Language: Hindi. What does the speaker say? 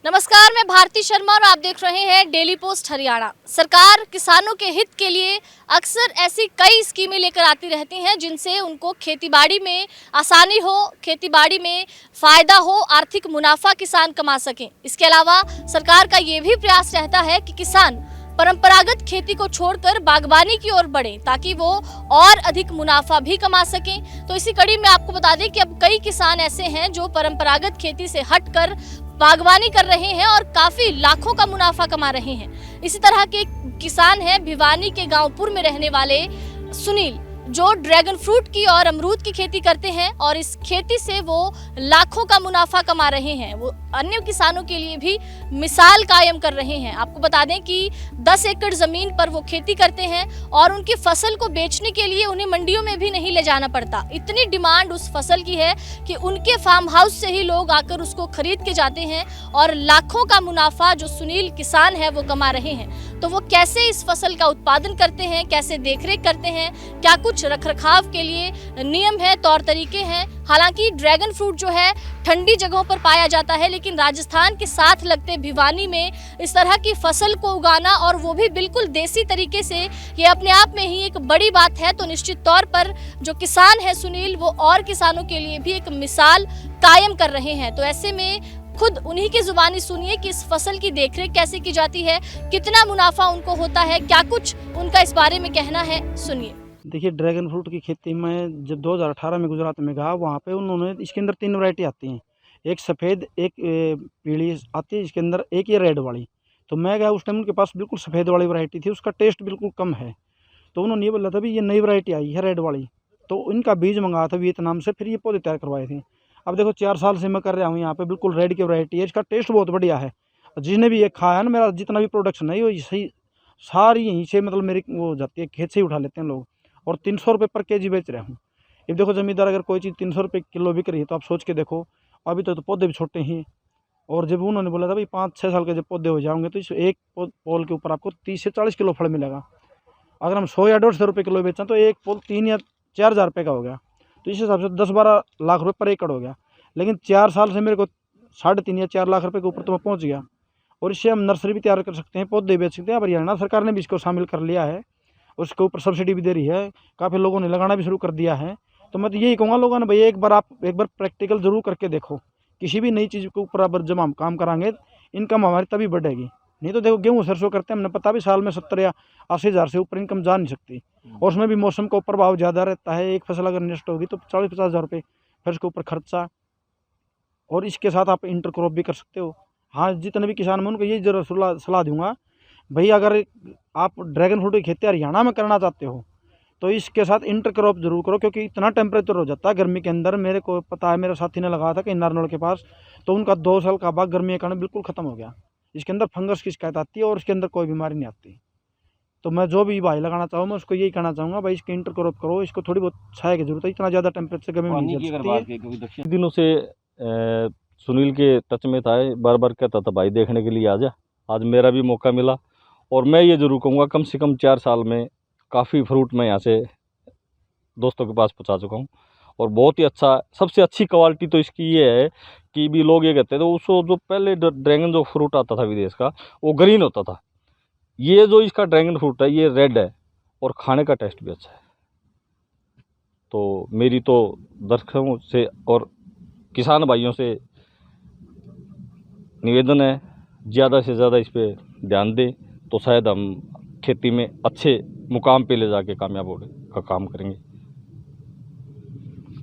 नमस्कार, मैं भारती शर्मा और आप देख रहे हैं डेली पोस्ट हरियाणा। सरकार किसानों के हित के लिए अक्सर ऐसी कई स्कीमें लेकर आती रहती हैं जिनसे उनको खेतीबाड़ी में आसानी हो, खेतीबाड़ी में फ़ायदा हो, आर्थिक मुनाफा किसान कमा सकें। इसके अलावा सरकार का ये भी प्रयास रहता है कि किसान परंपरागत खेती को छोड़कर बागवानी की ओर बढ़े ताकि वो और अधिक मुनाफा भी कमा सकें। तो इसी कड़ी में आपको बता दें कि अब कई किसान ऐसे हैं जो परंपरागत खेती से हटकर बागवानी कर रहे हैं और काफी लाखों का मुनाफा कमा रहे हैं। इसी तरह के किसान हैं भिवानी के गांवपुर में रहने वाले सुनील, जो ड्रैगन फ्रूट की और अमरूद की खेती करते हैं और इस खेती से वो लाखों का मुनाफा कमा रहे हैं। वो अन्य किसानों के लिए भी मिसाल कायम कर रहे हैं। आपको बता दें कि 10 एकड़ जमीन पर वो खेती करते हैं और उनकी फसल को बेचने के लिए उन्हें मंडियों में भी नहीं ले जाना पड़ता। इतनी डिमांड उस फसल की है कि उनके फार्म हाउस से ही लोग आकर उसको खरीद के जाते हैं और लाखों का मुनाफा जो सुनील किसान है वो कमा रहे हैं। तो वो कैसे इस फसल का उत्पादन करते हैं, कैसे देखरेख करते हैं, क्या कुछ रखरखाव के लिए नियम है, तौर तरीके हैं। हालांकि ड्रैगन फ्रूट जो है ठंडी जगहों पर पाया जाता है, लेकिन राजस्थान के साथ लगते भिवानी में इस तरह की फसल को उगाना और वो भी बिल्कुल देसी तरीके से, ये अपने आप में ही एक बड़ी बात है। तो निश्चित तौर पर जो किसान है सुनील, वो और किसानों के लिए भी एक मिसाल कायम कर रहे हैं। तो ऐसे में खुद उन्हीं की जुबानी सुनिए कि इस फसल की देखरेख कैसे की जाती है, कितना मुनाफा उनको होता है, क्या कुछ उनका इस बारे में कहना है, सुनिए। देखिए, ड्रैगन फ्रूट की खेती में जब 2018 में गुजरात में गया, वहाँ पे उन्होंने इसके अंदर 3 वैरायटी आती हैं। एक सफ़ेद, एक पीली आती है, इसके अंदर एक ये रेड वाली। तो मैं गया, उस टाइम उनके पास बिल्कुल सफ़ेद वाली वैरायटी थी, उसका टेस्ट बिल्कुल कम है। तो उन्होंने ये बोला था भी ये नई वैरायटी आई है रेड वाली। तो इनका बीज मंगाया था वियतनाम से, फिर ये पौधे तैयार करवाए थे। अब देखो 4 साल से मैं कर रहा हूँ यहाँ पे, बिल्कुल रेड की वैरायटी है, इसका टेस्ट बहुत बढ़िया है। जिसने भी ये खाया ना, मेरा जितना भी प्रोडक्शन है वो सही सारी यहीं से, मतलब मेरी वो जाती है, खेत से ही उठा लेते हैं लोग। और 300 रुपये पर केजी बेच रहा हूँ। अब देखो ज़मींदार अगर कोई चीज़ 300 रुपये किलो बिक रही है तो आप सोच के देखो। अभी तो पौधे भी छोटे हैं। और जब उन्होंने बोला था भाई 5-6 साल के जब पौधे हो जाएंगे तो इस एक पोल के ऊपर आपको 30 से 40 किलो फल मिलेगा। अगर हम 100 या 150 रुपये किलो बेचें तो एक पोल 3 या 4 हज़ार रुपये का हो गया। तो इस हिसाब से 10-12 लाख रुपये पर एकड़ हो गया। लेकिन 4 साल से मेरे को 3.5 या 4 लाख रुपये के ऊपर तो मैं पहुँच गया। और इससे हम नर्सरी भी तैयार कर सकते हैं, पौधे बेच सकते हैं। अब हरियाणा सरकार ने भी इसको शामिल कर लिया है, उसके ऊपर सब्सिडी भी दे रही है, काफ़ी लोगों ने लगाना भी शुरू कर दिया है। तो मैं तो यही कहूँगा लोगों ने, भाई एक बार प्रैक्टिकल ज़रूर करके देखो। किसी भी नई चीज़ के ऊपर अगर जब हम काम कराएंगे, इनकम हमारी तभी बढ़ेगी। नहीं तो देखो गेहूँ सरसों करते हैं, हमने पता भी साल में 70 या 80 हज़ार से ऊपर इनकम जा नहीं सकती। और उसमें भी मौसम का प्रभाव ज़्यादा रहता है। एक फसल अगर नष्ट होगी तो 40-50 हज़ार रुपये फिर उसके ऊपर खर्चा। और इसके साथ आप इंटर क्रॉप भी कर सकते हो। हाँ, जितने भी किसान मैं उनको यही जरूर सलाह दूंगा, भाई अगर आप ड्रैगन फ्रूट की खेती हरियाणा में करना चाहते हो तो इसके साथ इंटर क्रॉप जरूर करो, क्योंकि इतना टेम्परेचर हो जाता है गर्मी के अंदर। मेरे को पता है, मेरे साथी ने लगाया था कहीं नारनौल के पास, तो उनका 2 साल का बाग गर्मी के कारण बिल्कुल ख़त्म हो गया। इसके अंदर फंगस की शिकायत आती है और इसके अंदर कोई बीमारी नहीं आती। तो मैं जो भी भाई लगाना चाहूँ, मैं उसको यही कहना चाहूँगा, भाई इसके इंटर क्रॉप करो। इसको थोड़ी बहुत छाया की जरूरत है, इतना ज़्यादा टेम्परेचर गर्मी में नहीं चल सकती। दिनों से सुनील के टच में था, बार बार कहता था भाई देखने के लिए आ जा। आज मेरा भी मौका मिला और मैं ये ज़रूर कहूँगा, कम से कम 4 साल में काफ़ी फ्रूट मैं यहाँ से दोस्तों के पास पहुँचा चुका हूँ। और बहुत ही अच्छा, सबसे अच्छी क्वालिटी तो इसकी ये है कि भी लोग ये कहते थे उसको, जो पहले ड्रैगन जो फ्रूट आता था विदेश का, वो ग्रीन होता था। ये जो इसका ड्रैगन फ्रूट है ये रेड है और खाने का टेस्ट भी अच्छा है। तो मेरी तो दर्शकों से और किसान भाइयों से निवेदन है, ज़्यादा से ज़्यादा इस पर ध्यान दें, तो शायद हम खेती में अच्छे मुकाम पे ले जाके कामयाब होने का काम करेंगे।